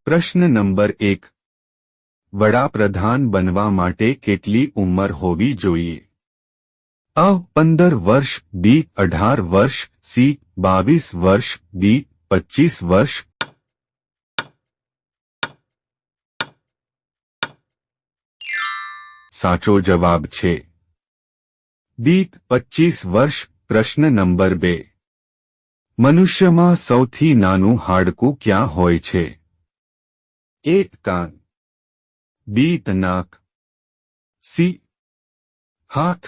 પ્રશ્ન નંબર 1. વડાપ્રધાન બનવા માટે કેટલી ઉંમર હોવી જોઈએ? અ. 15 વર્ષ, બી. 18 વર્ષ, સી. 22 વર્ષ, ડી. 25 વર્ષ. સાચો જવાબ છે ડી. 25 વર્ષ. પ્રશ્ન નંબર 2. મનુષ્યમાં સૌથી નાનું હાડકું ક્યાં હોય છે? એ. કાન, બી. નાક, સી. હાથ,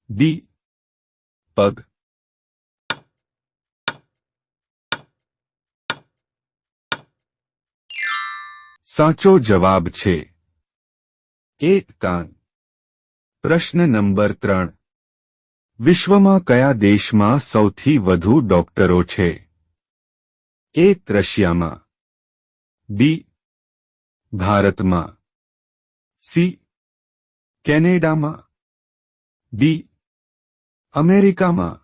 ડી. પગ. સાચો જવાબ છે એ. કાન. પ્રશ્ન નંબર 3. વિશ્વમાં કયા દેશમાં સૌથી વધુ ડોક્ટરો છે? એ. રશિયામાં, બી. ભારતમાં, સી. કેનેડામાં, ડી. અમેરિકામાં.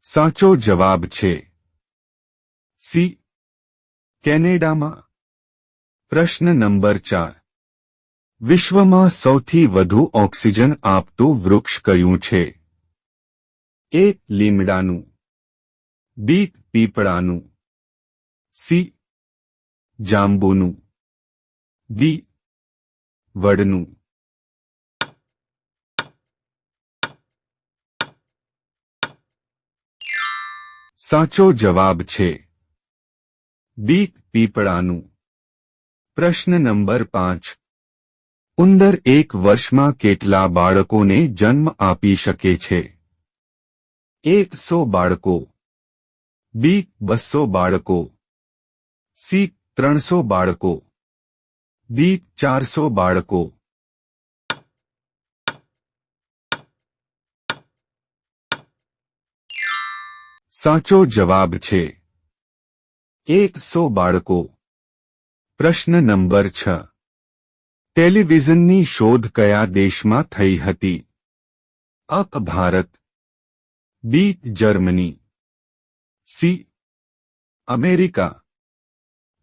સાચો જવાબ છે સી. કેનેડામાં. પ્રશ્ન નંબર 4. વિશ્વમાં સૌથી વધુ ઓક્સિજન આપતું વૃક્ષ કયું છે? એ. લીમડાનું, બી. પીપળાનું, સી. જાંબુનું, ડી. વડનું. સાચો જવાબ છે બી. પીપળાનું. પ્રશ્ન નંબર 5. ઉંદર એક વર્ષમાં કેટલા બાળકોને જન્મ આપી શકે છે? એ. 100 બાળકો, બી. 200 બાળકો, સી. 300 બાળકો, ડી. 400 બાળકો. સાચો જવાબ છે 100 બાળકો. પ્રશ્ન નંબર 6. ટેલિવિઝનની શોધ કયા દેશમાં થઈ હતી? અ. Bharat, B. Germany, C. America,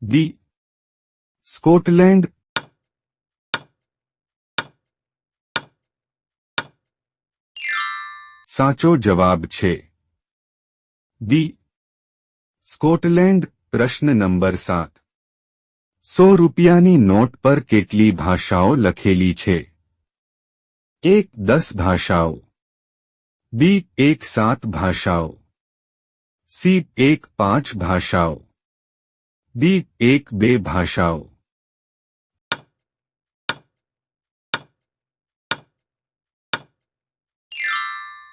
D. Scotland. સાચો જવાબ છે ડી. સ્કોટલેન્ડ. પ્રશ્ન નંબર 7. 100 રૂપિયાની નોટ પર કેટલી ભાષાઓ લખેલી છે? એ. 10 ભાષાઓ, બી. 7 ભાષાઓ, સી. 5 ભાષાઓ, ડી. 2 ભાષાઓ.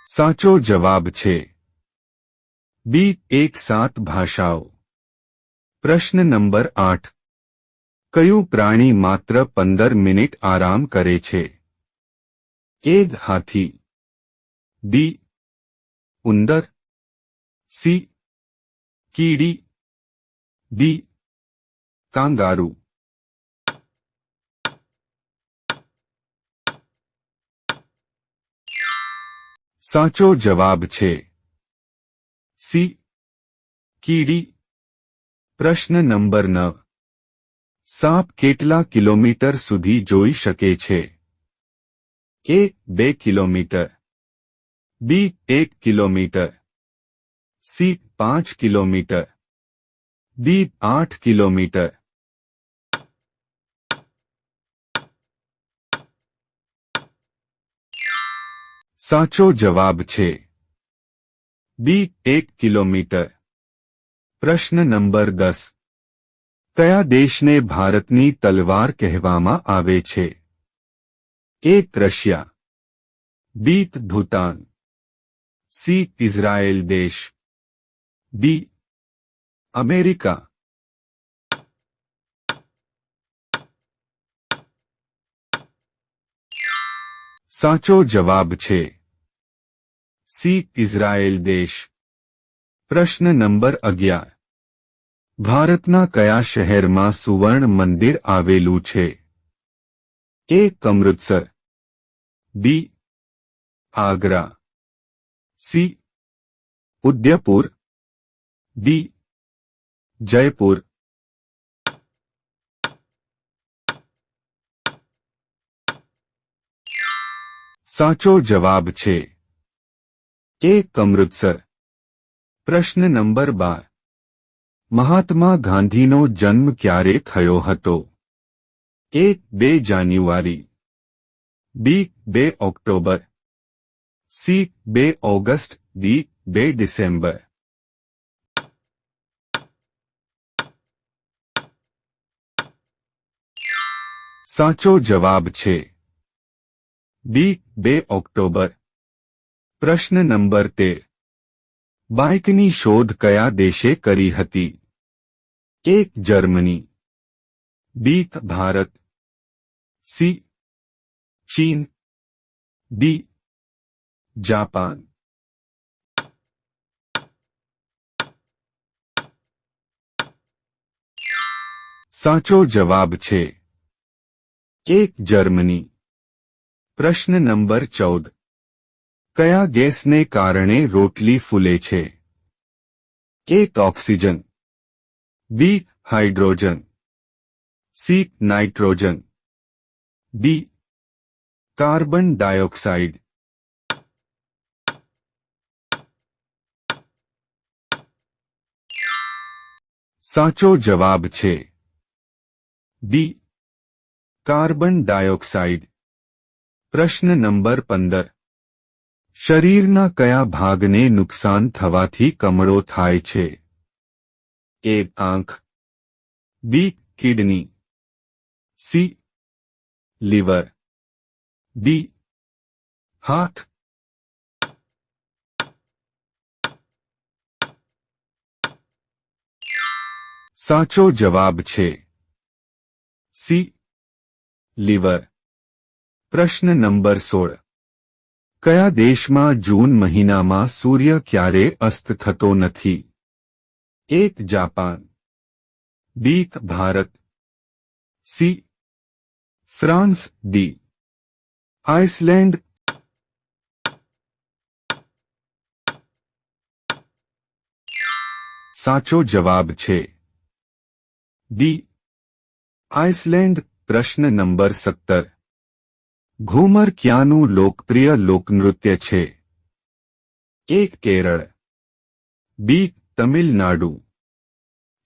સાચો જવાબ છે બી. 7 ભાષાઓ. પ્રશ્ન નંબર 8. કયું પ્રાણી માત્ર 15 મિનિટ આરામ કરે છે? એ. હાથી, બી. ઉંદર, સી. કીડી, ડી. કાંગારૂ. સાચો જવાબ છે સી. કીડી. પ્રશ્ન નંબર 9. સાપ કેટલા કિલોમીટર સુધી જોઈ શકે છે? એ. 2 કિલોમીટર, બી. 1 kilometre, C. 5 kilometre, D. 8 kilometre. સાચો જવાબ છે બી. 1 કિલોમીટર. પ્રશ્ન નંબર 10. કયા દેશને ભારતની તલવાર કહેવામાં આવે છે? એ. રશિયા, બી. ભૂતાન, સી. ઇઝરાયેલ દેશ, ડી. અમેરિકા. સાચો જવાબ છે સી. ઇઝરાયેલ દેશ. પ્રશ્ન નંબર 11. ભારતના કયા શહેરમાં સુવર્ણ મંદિર આવેલું છે? એ. અમૃતસર, બી. આગ્રા, સી. ઉદયપુર, ડી જયપુર. સાચો જવાબ છે એ અમૃતસર. પ્રશ્ન નંબર 12. મહાત્મા ગાંધીનો જન્મ ક્યારે થયો હતો? એ 2 જાન્યુઆરી, બી 2 October, C 2 August, D 2 December. સાચો જવાબ છે બી 2 ઓક્ટોબર. પ્રશ્ન નંબર 13. બાઇકની શોધ કયા દેશે કરી હતી? એ જર્મની, બી ભારત, સી ચીન, ડી જાપાન. સાચો જવાબ છે એ જર્મની. પ્રશ્ન નંબર 14. કયા ગેસને કારણે રોટલી ફૂલે છે? A oxygen, B hydrogen, C nitrogen, D carbon dioxide. સાચો જવાબ છે ડી કાર્બન ડાયોક્સાઇડ. પ્રશ્ન નંબર 15. શરીરના કયા ભાગને નુકસાન થવાથી કમળો થાય છે? એ આંખ, B kidney, C liver, D હાથ. સાચો જવાબ છે સી લીવર. પ્રશ્ન નંબર 16. કયા દેશમાં જૂન મહિનામાં સૂર્ય ક્યારે અસ્ત થતો નથી? A Japan, B Bharat, C France, D Iceland. સાચો જવાબ છે ડી આઇસલેન્ડ. પ્રશ્ન નંબર 17. ઘુમર ક્યાંનું લોકપ્રિય લોકનૃત્ય છે? A Kerala, B Tamil Nadu,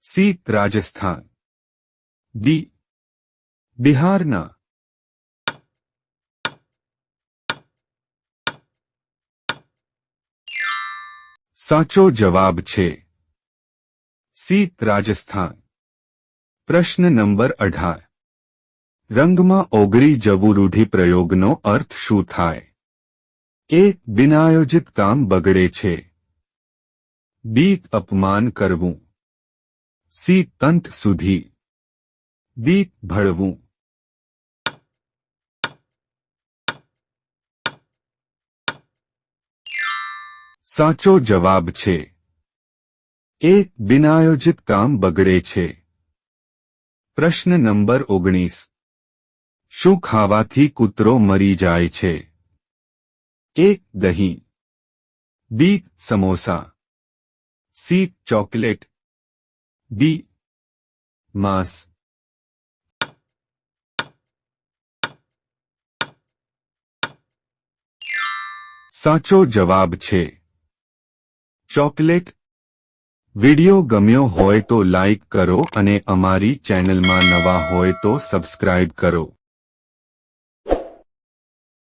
C Rajasthan, D બિહારના. સાચો જવાબ છે સી રાજસ્થાન. પ્રશ્ન નંબર 18. રંગમાં ઓગળી જવું રૂઢિપ્રયોગનો અર્થ શું થાય? એ બિનાયોજિત કામ બગડે છે, બી અપમાન કરવું, સી અંત સુધી, ડી ભળવું. સાચો જવાબ છે એ બિનાયોજિત કામ બગડે છે. પ્રશ્ન નંબર 19. શું ખાવાથી કૂતરો મરી જાય છે? એ દહીં, બી સમોસા, સી ચોકલેટ, ડી માંસ. સાચો જવાબ છે ચોકલેટ. વિડિયો ગમ્યો હોય તો લાઇક કરો અને અમારી ચેનલમાં નવા હોય તો સબસ્ક્રાઇબ કરો.